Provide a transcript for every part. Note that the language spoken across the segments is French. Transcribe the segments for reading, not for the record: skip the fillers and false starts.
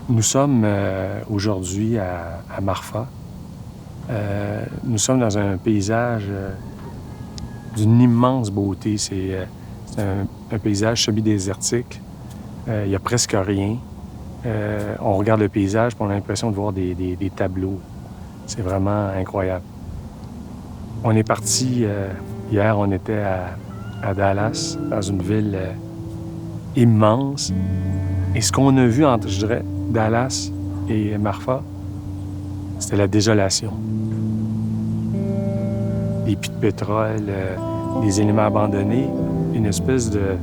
Nous sommes aujourd'hui à Marfa. Nous sommes dans un paysage d'une immense beauté. C'est un paysage semi-désertique. Il n'y a presque rien. On regarde le paysage et on a l'impression de voir des tableaux. C'est vraiment incroyable. On est parti, hier, on était à Dallas, dans une ville immense. Et ce qu'on a vu entre, je dirais, Dallas et Marfa, c'était la désolation. Des puits de pétrole, des éléments abandonnés, une espèce de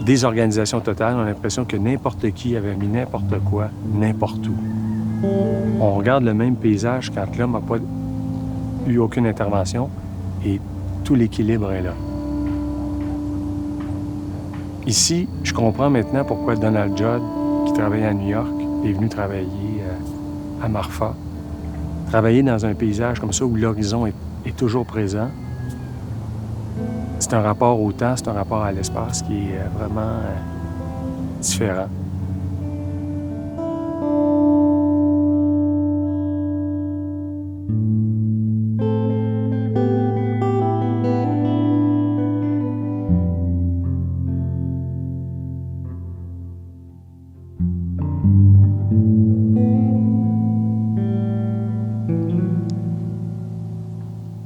désorganisation totale. On a l'impression que n'importe qui avait mis n'importe quoi, n'importe où. On regarde le même paysage quand l'homme n'a pas eu aucune intervention et tout l'équilibre est là. Ici, je comprends maintenant pourquoi Donald Judd, qui travaillait à New York, est venu travailler à Marfa. Travailler dans un paysage comme ça où l'horizon est toujours présent, c'est un rapport au temps, c'est un rapport à l'espace qui est vraiment différent.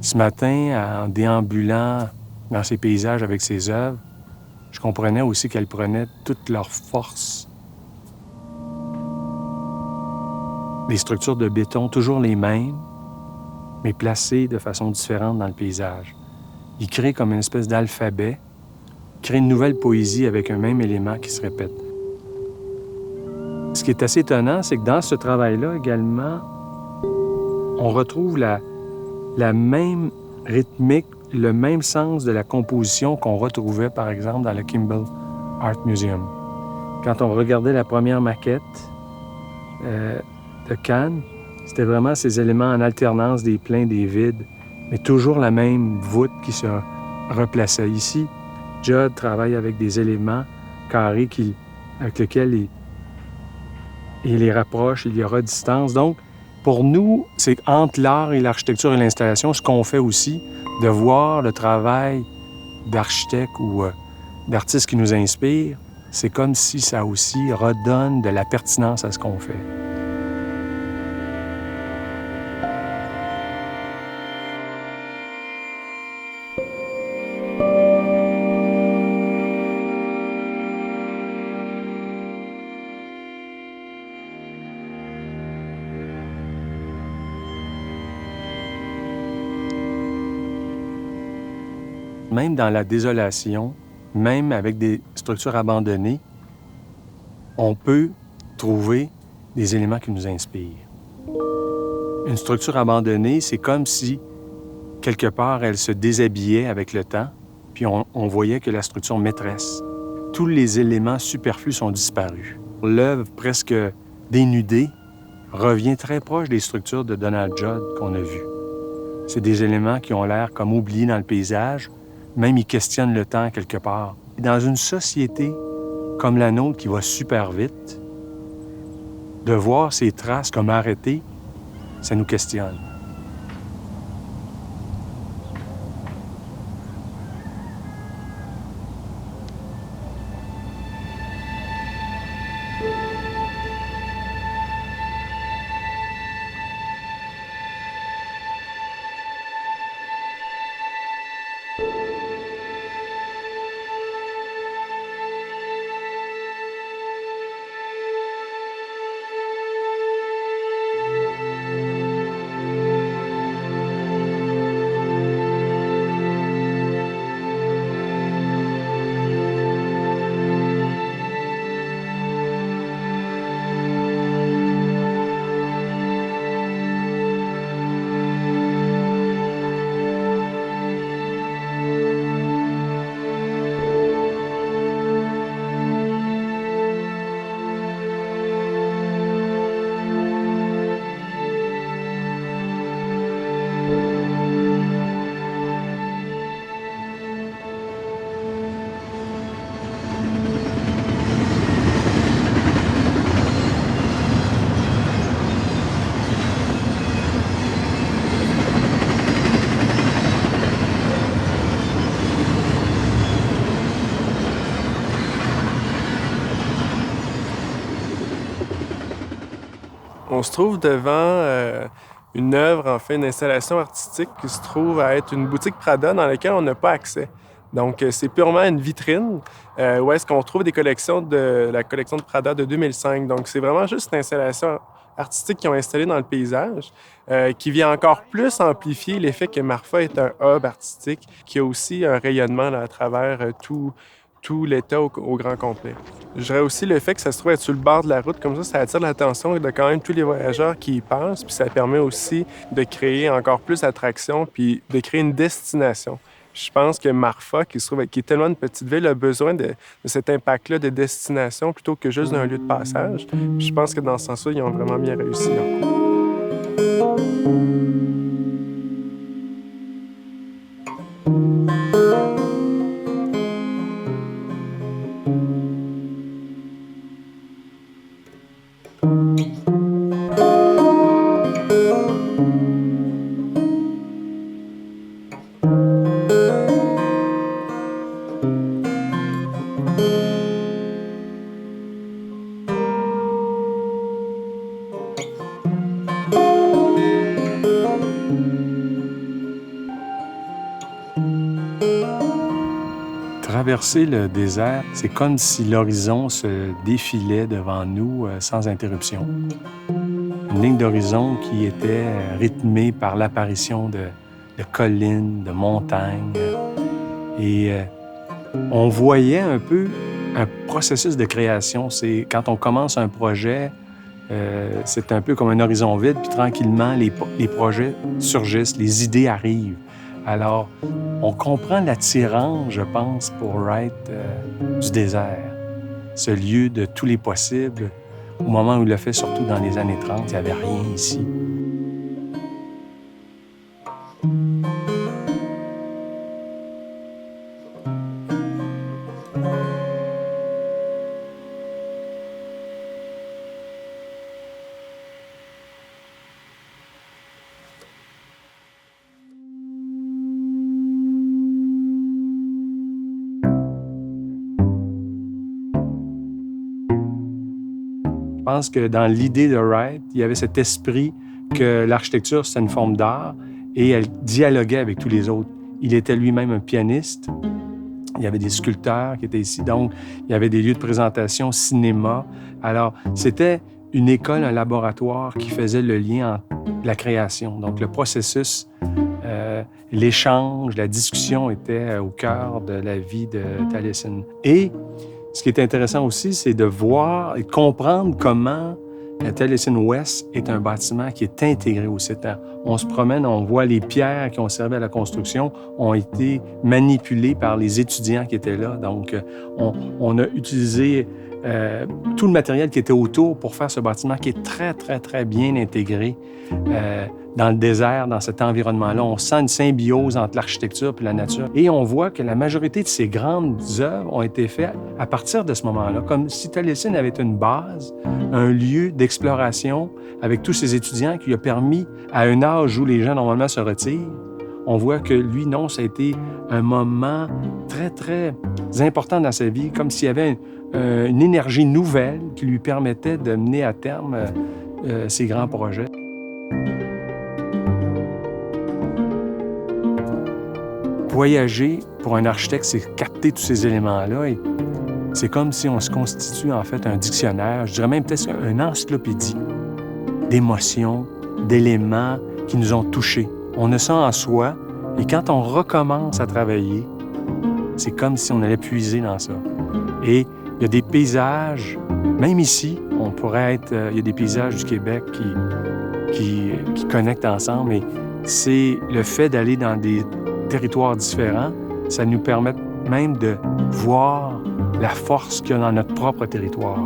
Ce matin, en déambulant dans ces paysages avec ses œuvres, je comprenais aussi qu'elle prenait toute leur force. Des structures de béton, toujours les mêmes, mais placées de façon différente dans le paysage. Il crée comme une espèce d'alphabet, crée une nouvelle poésie avec un même élément qui se répète. Ce qui est assez étonnant, c'est que dans ce travail-là également, on retrouve la même rythmique, le même sens de la composition qu'on retrouvait, par exemple, dans le Kimball Art Museum. Quand on regardait la première maquette de Cannes, c'était vraiment ces éléments en alternance, des pleins, des vides, mais toujours la même voûte qui se replaçait. Ici, Judd travaille avec des éléments carrés avec lesquels il les rapproche, il les redistance. Donc, pour nous, c'est entre l'art et l'architecture et l'installation, ce qu'on fait aussi, de voir le travail d'architectes ou d'artistes qui nous inspirent, c'est comme si ça aussi redonne de la pertinence à ce qu'on fait. Même dans la désolation, même avec des structures abandonnées, on peut trouver des éléments qui nous inspirent. Une structure abandonnée, c'est comme si, quelque part, elle se déshabillait avec le temps, puis on voyait que la structure maîtresse. Tous les éléments superflus sont disparus. L'œuvre presque dénudée revient très proche des structures de Donald Judd qu'on a vues. C'est des éléments qui ont l'air comme oubliés dans le paysage, même ils questionnent le temps quelque part. Dans une société comme la nôtre qui va super vite, de voir ces traces comme arrêtées, ça nous questionne. On se trouve devant une œuvre, en fait, une installation artistique qui se trouve à être une boutique Prada dans laquelle on n'a pas accès. Donc, c'est purement une vitrine où est-ce qu'on trouve des collections de la collection de Prada de 2005. Donc, c'est vraiment juste une installation artistique qu'ils ont installée dans le paysage qui vient encore plus amplifier l'effet que Marfa est un hub artistique qui a aussi un rayonnement là, à travers tout l'État au grand complet. Je dirais aussi le fait que ça se trouve être sur le bord de la route, comme ça attire l'attention de quand même tous les voyageurs qui y passent, puis ça permet aussi de créer encore plus d'attractions, puis de créer une destination. Je pense que Marfa, qui est tellement une petite ville, a besoin de cet impact-là de destination plutôt que juste d'un lieu de passage. Puis je pense que dans ce sens-là, ils ont vraiment bien réussi leur coup. Traverser le désert, c'est comme si l'horizon se défilait devant nous sans interruption. Une ligne d'horizon qui était rythmée par l'apparition de collines, de montagnes. Et on voyait un peu un processus de création. C'est quand on commence un projet, c'est un peu comme un horizon vide, puis tranquillement, les projets surgissent, les idées arrivent. Alors, on comprend l'attirance, je pense, pour Wright du désert, ce lieu de tous les possibles. Au moment où il l'a fait, surtout dans les années 30, il n'y avait rien ici. Je pense que dans l'idée de Wright, il y avait cet esprit que l'architecture, c'est une forme d'art et elle dialoguait avec tous les autres. Il était lui-même un pianiste. Il y avait des sculpteurs qui étaient ici. Donc, il y avait des lieux de présentation, cinéma. Alors, c'était une école, un laboratoire qui faisait le lien entre la création. Donc, le processus, l'échange, la discussion était au cœur de la vie de Taliesin. Et ce qui est intéressant aussi, c'est de voir et de comprendre comment la Taliesin West est un bâtiment qui est intégré au site. On se promène, on voit les pierres qui ont servi à la construction ont été manipulées par les étudiants qui étaient là. Donc, on a utilisé tout le matériel qui était autour pour faire ce bâtiment qui est très, très, très bien intégré dans le désert, dans cet environnement-là. On sent une symbiose entre l'architecture et la nature. Et on voit que la majorité de ces grandes œuvres ont été faites à partir de ce moment-là, comme si Taliesin avait une base, un lieu d'exploration avec tous ces étudiants qui lui a permis, à un âge où les gens normalement se retirent, on voit que lui, non, ça a été un moment très, très important dans sa vie, comme s'il y avait une énergie nouvelle qui lui permettait de mener à terme ses grands projets. Voyager, pour un architecte, c'est capter tous ces éléments-là. Et c'est comme si on se constitue, en fait, un dictionnaire, je dirais même peut-être une encyclopédie d'émotions, d'éléments qui nous ont touchés. On a ça en soi, et quand on recommence à travailler, c'est comme si on allait puiser dans ça. Et il y a des paysages, même ici, on pourrait être... il y a des paysages du Québec qui connectent ensemble, et c'est le fait d'aller dans des territoires différents, ça nous permet même de voir la force qu'il y a dans notre propre territoire.